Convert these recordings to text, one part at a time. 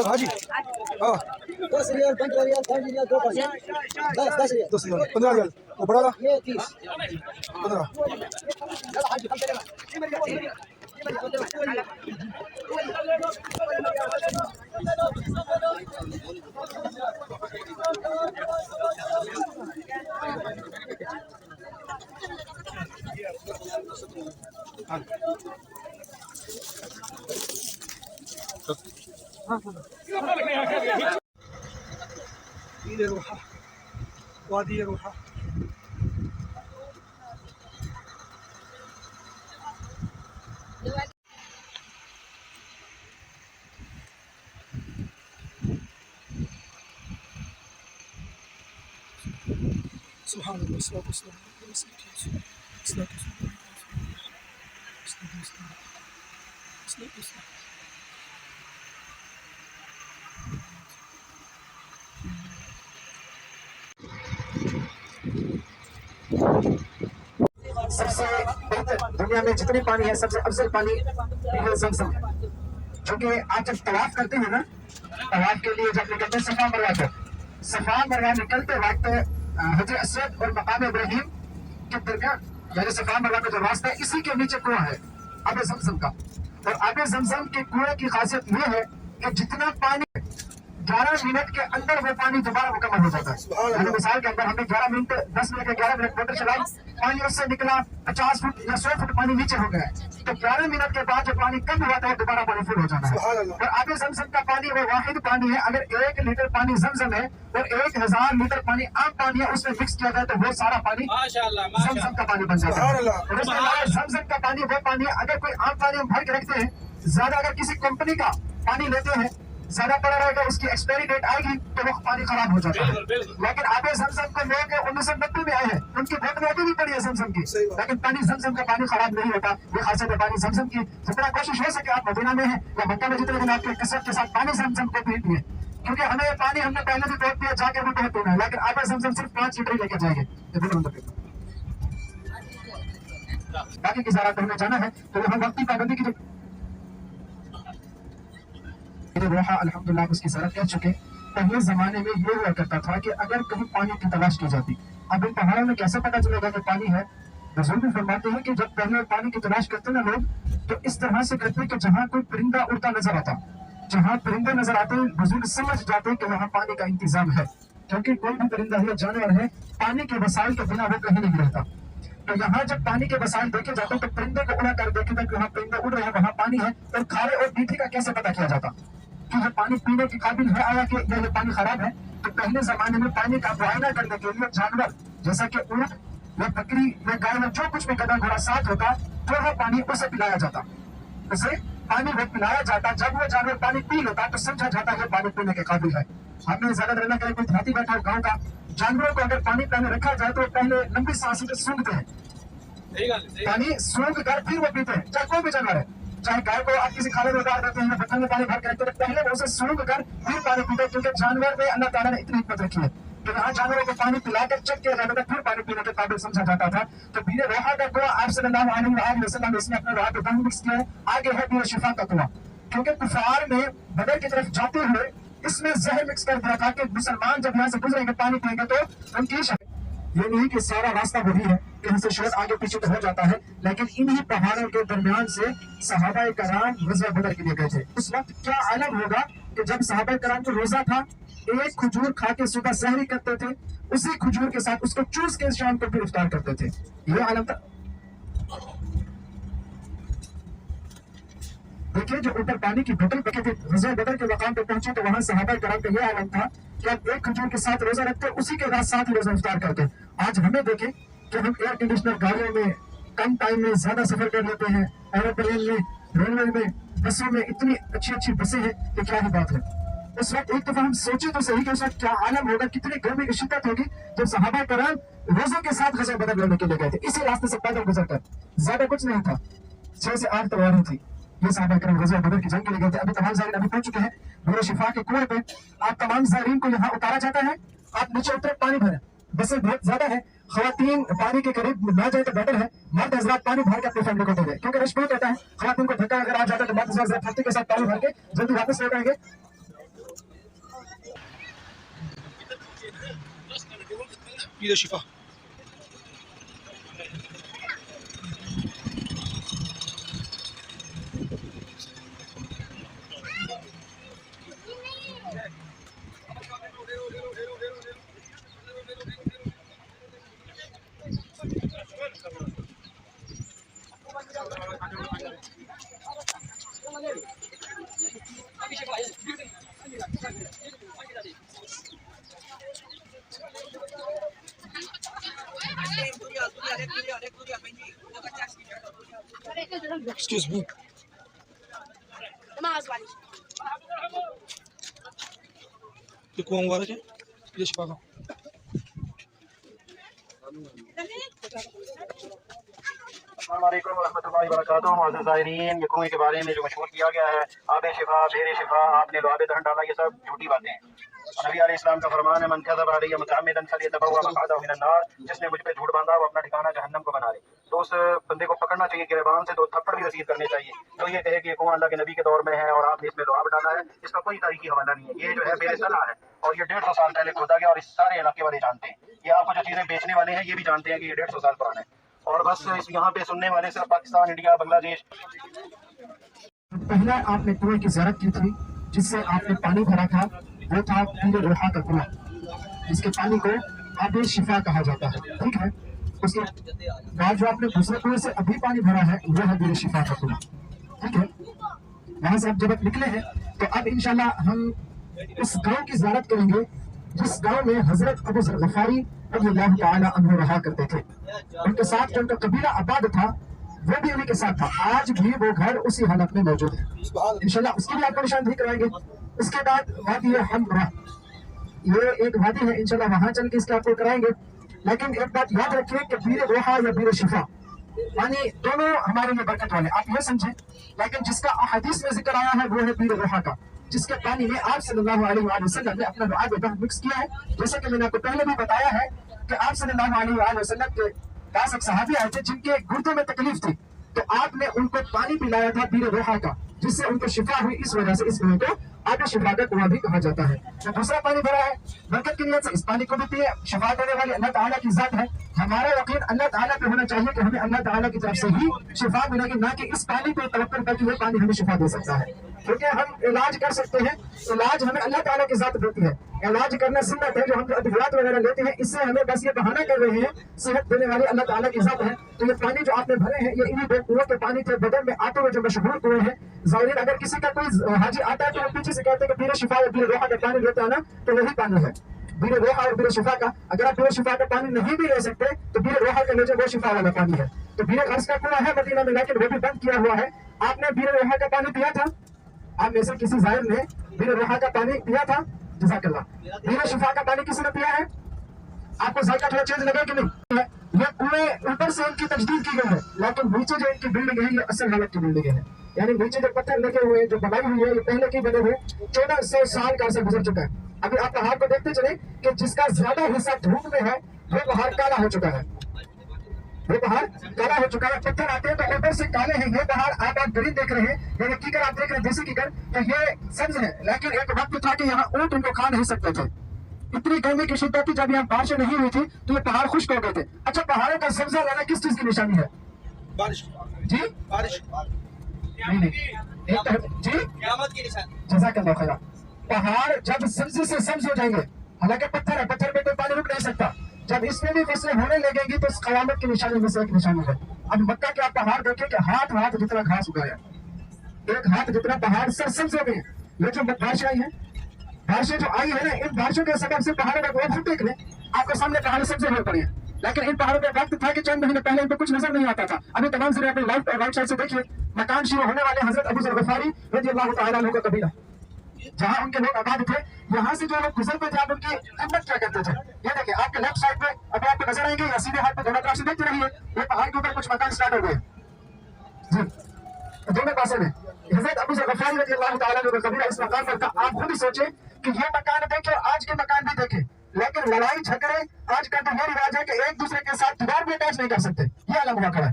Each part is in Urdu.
حاجی ہاں 10 ریال 15 ریال 5 ریال 2 10 ریال 10 ریال 15 ریال وہ بڑا لا یہ 30 15 إلى روحة وادي روحة سبحان الله والصلاة والسلام على سيدنا رسول الله الصلاة والسلام الصلاة والسلام سب سے بہتر دنیا میں جتنی پانی ہے سب سے افضل پانی ہے زمزم جو کہ آپ جب طواف کرتے ہیں نا طواف کے لیے جب نکلتے ہیں صفا مروا نکلتے وقت حجر اسود اور مقام ابراہیم کے درمیان یعنی صفا مروا کا جو راستہ ہے اسی کے نیچے کنواں ہے آب زمزم کا اور آب زمزم کے کنویں کی خاصیت یہ ہے کہ جتنا پانی 11 منٹ کے اندر وہ پانی دوبارہ مکمل ہو جاتا ہے یعنی مثال کے اندر ہم نے 11 منٹ 10 منٹ یا 11 منٹ موٹر چلائی پانی اس سے نکلا 50 فٹ یا 100 فٹ پانی نیچے ہو گیا تو 11 منٹ کے بعد جو پانی کم ہوا تھا دوبارہ پانی فل ہو جانا ہے اور آب زمزم کا پانی وہ واحد پانی ہے اگر 1 لیٹر پانی زمزم ہے اور 1000 لیٹر پانی عام پانی ہے اس میں مکس کیا جائے تو وہ سارا پانی زمزم کا پانی بن جاتا ہے اور اس کے علاوہ زمزم کا پانی وہ پانی ہے اگر کوئی عام پانی ہم بھر کے رکھتے ہیں زیادہ اگر کسی کمپنی کا پانی لیتے ہیں زیادہ پڑا رہے گا اس کی ایکسپائری ڈیٹ آئے گی تو وہ پانی خراب ہو جاتا ہے لیکن آب زمزم کو لوگ 1990 میں آئے ہیں ان کی بوتل ابھی بھی پڑی ہے زمزم کی لیکن پانی زمزم کا پانی خراب نہیں ہوتا یہ خاصیت ہے پانی زمزم کی جتنا کوشش ہو سکے آپ مدینہ میں ہیں یا مکہ میں جتنے دن آپ کے کثرت کے ساتھ پانی زمزم کو پیتے ہیں کیونکہ ہمیں یہ پانی ہم نے پہلے بھی بہت پیا جا کے بھی بہت پینا ہے لیکن آب زمزم صرف 5 لیٹر لے کے جائیں گے باقی کی زیارت ہمیں جانا ہے تو ہم وقت کی پابندی کی روحا الحمدللہ اس کی زیارت کر چکے پہلے زمانے میں یہ ہوا کرتا تھا کہ اگر کہیں پانی کی تلاش کی جاتی اب ان پہاڑوں میں کیسے پتا چلے گا کہ پانی ہے رسول بھی فرماتے ہیں کہ جب پہلے پانی کی تلاش کرتے نا لوگ تو اس طرح سے کرتے کہ جہاں کوئی پرندہ اڑتا نظر آتا جہاں پرندے نظر آتے بزرگ سمجھ جاتے کہ وہاں پانی کا انتظام ہے کیونکہ کوئی بھی پرندہ ہے جانور ہے پانی کے وسائل کے بنا وہ کہیں نہیں رہتا تو یہاں جب پانی کے وسائل دیکھے جاتے ہیں تو پرندے کو اڑا کر دیکھے کہ وہاں پرندے اڑ رہے ہیں وہاں پانی ہے اور کھارے اور میٹھے کا کیسے پتا کیا جاتا کہ یہ پانی پینے کے قابل ہے آیا کہ یہ پانی خراب ہے تو پہلے زمانے میں پانی کا معائنہ کرنے کے لیے جانور جیسا کہ اونٹ یا بکری یا گائے میں جو کچھ بھی گدھا گھوڑا ساتھ ہوتا تو وہ پانی اسے پلایا جاتا اسے پانی وہ پلایا جاتا جب وہ جانور پانی پی لیتا تو سمجھا جاتا ہے پانی پینے کے قابل ہے ہم نے زیادہ رہنا کہ کوئی دیہاتی بیٹھا ہو گاؤں کا جانوروں کو اگر پانی پہلے رکھا جائے تو پہلے لمبی سانسوں سے سونگتے ہیں پانی سونگ کر پھر وہ پیتے ہیں چاہے کوئی بھی جانور ہے چاہے گائے کو آپ کسی کھانے میں اتار دیتے ہیں بٹن میں پانی بھر کے رکھتے ہیں پہلے وہ اسے سونگ کر پھر پانی پیتے ہیں کیونکہ جانور میں اللہ تعالیٰ نے اتنی حکمت رکھی ہے کہ یہاں جانوروں کو پانی پلا کر چیک کیا جاتا تھا پھر پانی پینے کے قابل سمجھا جاتا تھا تو پیر روحا کا کنواں آپ صلی اللہ علیہ وسلم اس نے اپنے روحا پہ دم مکس کیا ہے آگے ہے پیر شفا کا کنواں کیونکہ کفار میں بدر کی طرف جاتے ہوئے اس میں زہر مکس کر دیا تھا کہ مسلمان جب یہاں سے گزریں گے پانی پئیں گے تو ان کی یہ نہیں کہ سارا راستہ وہی ہے کہ ان سے شاید آگے پیچھے تو ہو جاتا ہے لیکن انہی پہاڑوں کے درمیان سے صحابہ کرام غزوہ بدر کے لیے گئے تھے اس وقت کیا عالم ہوگا کہ جب صحابہ کرام کو روزہ تھا ایک کھجور کھا کے صبح سحری کرتے تھے اسی کھجور کے ساتھ اس کو چوس کے شام کو پھر افطار کرتے تھے یہ عالم تھا دیکھیں جو اوپر پانی کی بوتل پکے تھے غزوہ بدر کے مقام پہ پہنچے تو وہاں صحابہ کرام کا یہ عالم تھا کہ آپ ایک کھجور کے ساتھ روزہ رکھتے اسی کے بعد 7 روزہ افطار کرتے آج ہمیں دیکھیں کہ ہم ایئر کنڈیشنر گاڑیوں میں کم ٹائم میں زیادہ سفر کر لیتے ہیں ایروپلین میں ریلوے میں بسوں میں اتنی اچھی بسیں ہیں کہ کیا ہی بات ہے اس وقت ایک دفعہ ہم سوچیں تو صحیح کہ اس وقت کیا عالم ہوگا کتنی گرمی کی شدت ہوگی جب صحابہ کرام روزوں کے ساتھ غزوہ بدر لڑنے کے لیے گئے تھے اسی راستے سے پیدل گزر کر زیادہ کچھ نہیں تھا 6 سے 8 تلواریں تھی یہ صحابہ کرام غزوہ بدر کی جنگ کے لیے گئے تھے. ابھی تمام زائرین ابھی پہنچ چکے ہیں بیر شفا کے کنویں پہ. آپ تمام زائرین کو یہاں اتارا جاتا ہے. آپ نیچے اترے, پانی بھریں. بسیں بہت زیادہ ہے, خواتین پانی کے قریب نہ جائے تو بیٹر ہے. مرد حضرات پانی بھر کے اپنی فیملی کو دے دیں, کیونکہ رش بہت رہتا ہے. خواتین کو دھکا اگر آ جاتا ہے تو مرد حضرات پھرتی کے ساتھ پانی بھر کے جلدی واپس لوٹ آئیں گے. بیر شفا Excuse me. یہ کون مبارک ہے؟ یہ شفا کا. السلام علیکم ورحمۃ اللہ وبرکاتہ. معزز زائرین, یہ کنویں کے بارے میں جو مشہور کیا گیا ہے, آب شفا, بیر شفا, آپ نے لعاب دہن ڈالا, یہ سب جھوٹی باتیں ہیں. نبی علیہ السلام کا فرمان ہے, من کذب علی متعمدا فلیتبوأ مقعدہ من النار. جس نے مجھ پہ جھوٹ باندھا وہ اپنا ٹھکانہ جہنم کو بنا لے. تو اس بندے کو پکڑنا چاہیے گریبان سے, تو تھپڑ بھی رسید کرنے چاہیے. جو یہ کہے کہ یہ کنواں اللہ کے نبی کے دور میں ہے اور آپ نے اس میں لعاب ڈالا ہے, اس کا کوئی تاریخی حوالہ نہیں ہے. یہ جو ہے بے صلاح ہے اور یہ 150 سال پہلے کھودا گیا, اور اس سارے علاقے والے جانتے ہیں. یہ آپ کو جو چیزیں بیچنے والے ہیں یہ بھی جانتے ہیں کہ یہ 150 سال پرانا ہے. اور بس اس یہاں پہ سننے والے صرف پاکستان, انڈیا, بنگلہ دیش. پہلا آپ نے کنویں کی زیارت کی تھی جس سے آپ نے پانی بھرا تھا, وہ تھا بیر روحا کا کنواں, جس کے پانی کو آب شفا کہا جاتا ہے. ٹھیک ہے, اس کے بعد جو آپ نے دوسرے کنویں سے ابھی پانی بھرا ہے وہ ہے بیر شفا کا کنواں. ٹھیک ہے, وہاں سے آپ جب نکلے ہیں تو اب انشاءاللہ ہم اس گاؤں کی زیارت کریں گے جس گاؤں میں حضرت ابو ذر غفاری رضی اللہ تعالی عنہ رہا کرتے تھے. ان کے ساتھ جو ان کا قبیلہ آباد تھا وہ بھی انہیں کے ساتھ تھا. آج بھی وہ گھر اسی حالت میں موجود ہے. انشاءاللہ اس کی بھی آپ کو نشاندہی کرائیں گے. اس کے بعد وادی حمرا, یہ ایک وادی ہے, انشاءاللہ وہاں چل کے اس کے آپ کو کرائیں گے. لیکن ایک بات یاد رکھیے کہ بیر روحا یا بیر شفا یعنی دونوں ہمارے لیے برکت والے, آپ یہ سمجھیں. لیکن جس کا احادیث میں ذکر آیا ہے وہ ہے بیر روحا کا, جس کے پانی میں آپ صلی اللہ علیہ وآلہ وسلم نے اپنا لعاب دہن مکس کیا ہے. جیسے کہ میں نے آپ کو پہلے بھی بتایا ہے کہ آپ صلی اللہ علیہ وآلہ وسلم کے پاس ایک صحابی آئے تھے جن کے گردوں میں تکلیف تھی, تو آپ نے ان کو پانی پلایا تھا بیر روحا کا, جس سے ان کو شفا ہوئی. اس وجہ سے اس کنویں کو آب شفا کا کنواں بھی کہا جاتا ہے. تو دوسرا پانی بھرا ہے برکت کی نیت سے, اس پانی کو بھی پیے. شفا دینے والے اللہ تعالیٰ کی ذات ہے. ہمارا یقین اللہ تعالیٰ پہ ہونا چاہیے کہ ہمیں اللہ تعالیٰ کی طرف سے ہی شفا ملے گی, نہ کہ اس پانی پہ توقع کر کے یہ پانی ہمیں شفا دے سکتا ہے. کیونکہ ہم علاج کر سکتے ہیں, علاج ہمیں اللہ تعالیٰ کی ذات دیتی ہے. علاج کرنا سنت ہے, جو ہم ادویات وغیرہ لیتے ہیں اس سے ہمیں بس یہ بہانہ کر رہے ہیں. صحت دینے والی اللہ تعالیٰ کی ذات ہے. تو یہ پانی جو آپ نے بھرے ہیں یہ انہی دو کنویں کے پانی تھے, بدر میں آتے ہوئے جو مشہور کنویں ہیں. ظاہرین اگر کسی کا کوئی حاجی آتا ہے تو وہ پیچھے سے کہتے ہیں کہ بیر شفا یا بیر روحا کا پانی لیتا ہے نا, تو وہی پانی ہے بیر روحا اور بیر شفا کا. اگر آپ بیر شفا کا پانی نہیں بھی لے سکتے تو بیر روحا کا لیجیے, وہ شفا والا پانی ہے. تو بیر غرض کا کنواں ہے مدینہ میں, لیکن وہ بھی بند کیا ہوا ہے. آپ نے بیر روحا کا پانی پیا تھا, آپ میں سے کسی زائر نے بیر روحا کا پانی پیا تھا؟ جزاک اللہ. بیر شفا کا پانی کسی نے پیا ہے؟ آپ کو ذائقہ تھوڑا چینج لگا کہ نہیں؟ یہ کنویں اوپر سے ان کی تجدید کی گئی ہے, لیکن نیچے جو ان کی بلڈنگ ہے یہ اصل حالت کی بلڈنگ ہے. یعنی نیچے جو پتھر لگے ہوئے جو بنائی ہوئی ہے یہ پہلے کی بنے ہوئے 1400 سال کا عرصہ گزر چکا ہے. ابھی آپ پہاڑ کو دیکھتے چلیں کہ جس کا زیادہ حصہ دھوپ میں ہے وہ پہاڑ کالا ہو چکا ہے, وہ پہاڑ کالا ہو چکا ہے. پتھر آتے ہیں تو اوپر سے کالے ہیں. یہ پہاڑ آپ گرین دیکھ رہے ہیں, یعنی کیکر آپ دیکھ رہے ہیں دیسی کیکر, تو یہ سبز ہے. لیکن ایک وقت تھا کہ یہاں اونٹ ان کو کھا نہیں سکتے تھے, اتنی گرمی کی شدت تھی. جب یہاں بارشیں نہیں ہوئی تھی تو یہ پہاڑ خشک ہو گئے تھے. اچھا, پہاڑوں کا سبزہ رہنا کس چیز کی نشانی ہے؟ بارش. جی بارش نہیں, جی قیامت کی نشانی. جزاک اللہ خیر. پہاڑ جب سبزی سے سبز ہو جائیں گے, حالانکہ پتھر ہے, پتھر پہ کوئی پانی رک نہیں سکتا, جب اس میں بھی فصلیں ہونے لگیں گی تو اس قیامت کی نشانی میں سے ایک نشانی ہے. اب مکہ کے آپ پہاڑ دیکھیں کہ ہاتھ جتنا گھاس اگایا, ایک ہاتھ جتنا پہاڑ سرسبز ہو گئے. یہ جو بارشیں آئی ہیں, بارشیں جو آئی ہے نا, ان بارشوں کے سبب سے پہاڑوں کا گوبر دیکھ لیں, آپ کے سامنے پہاڑ سبزے ہوئے پڑے ہیں. لیکن ان پہاڑوں پہ وقت تھا کہ چند مہینے پہلے ان پہ کچھ نظر نہیں آتا تھا. ابھی تمام ذرا اپنے رائٹ سائڈ سے دیکھیے, مکان شروع ہونے والے حضرت ابو ذر غفاری رضی اللہ تعالیٰ عنہ کا قبیلہ, جہاں ان کے لوگ آباد تھے. یہاں سے جو لوگ گزرتے تھے آپ ان کی خدمت کیا کرتے تھے. یہ دیکھیں آپ کے لیفٹ سائڈ پہ ابھی آپ کو نظر آئیں گے, یا سیدھے ہاتھ پہ دونوں طرف سے دیکھتے رہیے, یہ پہاڑ کے اوپر کچھ مکان سٹارٹ ہو گئے جی, دونوں پاسے میں. حضرت ابو ذر غفاری رضی اللہ تعالیٰ عنہ کا قبیلہ اس مقام پر تھا. آپ خود ہی سوچیں کہ یہ مکان دیکھیں آج کے مکان بھی دیکھیں, لیکن لڑائی جھگڑے آج کا تو یہ رواج ہے کہ ایک دوسرے کے ساتھ دیوار بھی اٹیچ نہیں کر سکتے. یہ الگ ہوا کھڑا ہے.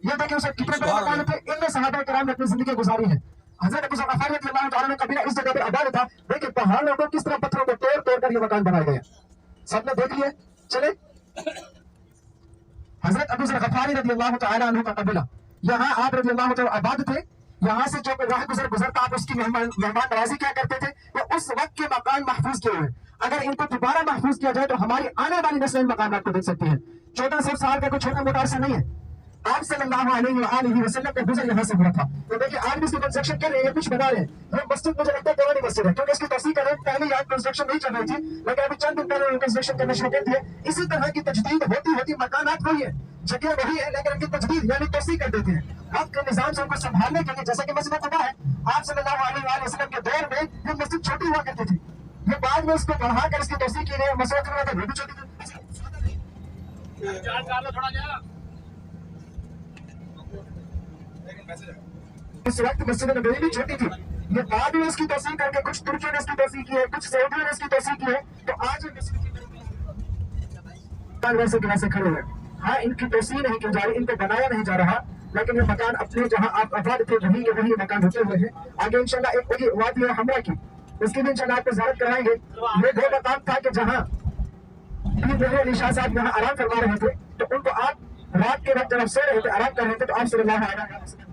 یہ دیکھیں اسے کتنے بڑے مکان تھے, ان میں صحابہ کرام نے اپنی زندگی گزاری ہے. حضرت ابو ذر غفاری رضی اللہ تعالیٰ عنہ کا قبیلہ اس جگہ پہ آباد تھا. دیکھیں پہاڑوں کو کس طرح پتھروں کو توڑ توڑ کر یہ مکان بنائے گئے. سب نے دیکھ لیے. چلے حضرت ابو ذر غفاری رضی اللہ تعالیٰ عنہ کا قبیلہ یہاں آپ رضی اللہ تعالیٰ آباد تھے. یہاں سے جو راہ گزر گزرتا آپ اس کی مہمان نوازی کیا کرتے تھے. وہ اس وقت کے مکان محفوظ کیے ہوئے, اگر ان کو دوبارہ محفوظ کیا جائے تو ہماری آنے والی نسلیں ان مکانات کو دیکھ سکتی ہیں. 1400 سال کا کوئی چھوٹا موٹا عرصہ نہیں ہے. آپ صلی اللہ علیہ وآلہ وسلم کا گزر یہاں سے ہوا تھا. تو دیکھیں آج بھی اس کی کنسٹرکشن کر رہے ہیں, کچھ بنا رہے ہیں. یہ مسجد مجھے لگتا ہے پرانی مسجد ہے کیونکہ اس کی توسیع کر رہے ہیں. پہلے یہاں کنسٹرکشن نہیں چل رہی تھی, لیکن ابھی چند دن پہلے کنسٹرکشن کرنا شروع کر دیا. اسی طرح کی تجدید ہوتی ہوتی مکانات وہی ہے, جگہ وہی ہے, لیکن ان کی تجدید یعنی توسیع کر دیتے ہیں. وقت کے نظام سے ان کو سنبھالنے کے لیے, جیسا کہ مسجد قباء ہے, آپ صلی اللہ علیہ وآلہ وسلم کے دور میں یہ مسجد چھوٹی ہوا کرتی تھی. یہ بعد میں اس کو بڑھا کر اس کی توسیع کی گئی. مسجد کروا تھا وہ بھی چھوٹی تھی. اس وقت مسجد نبوی بھی چھوٹی تھی. یہ بعد میں اس کی توسیع کر کے کچھ ترکیوں نے اس کی توسیع کی ہے, کچھ سعودیوں نے اس کی توسیع کی ہے. تو آج ویسے کے ویسے کھڑے ہوئے. ہاں ان کی توسیع نہیں کی جا رہی, ان کو بنایا نہیں جا رہا, لیکن یہ مکان اپنے جہاں آپ آباد تھے وہی کے وہی مکان ہوتے ہوئے ہیں. آگے انشاءاللہ ایک وہی وادی حمرہ کی, اس کی بھی انشاءاللہ آپ کو زیارت کرائیں گے. یہ وہ مقام تھا کہ جہاں پیر علی شاہ صاحب یہاں آرام فرما رہے تھے. تو ان کو آپ رات کے وقت جب سو رہے تھے, آرام کر رہے تھے, تو آپ صلی اللہ علیہ وسلم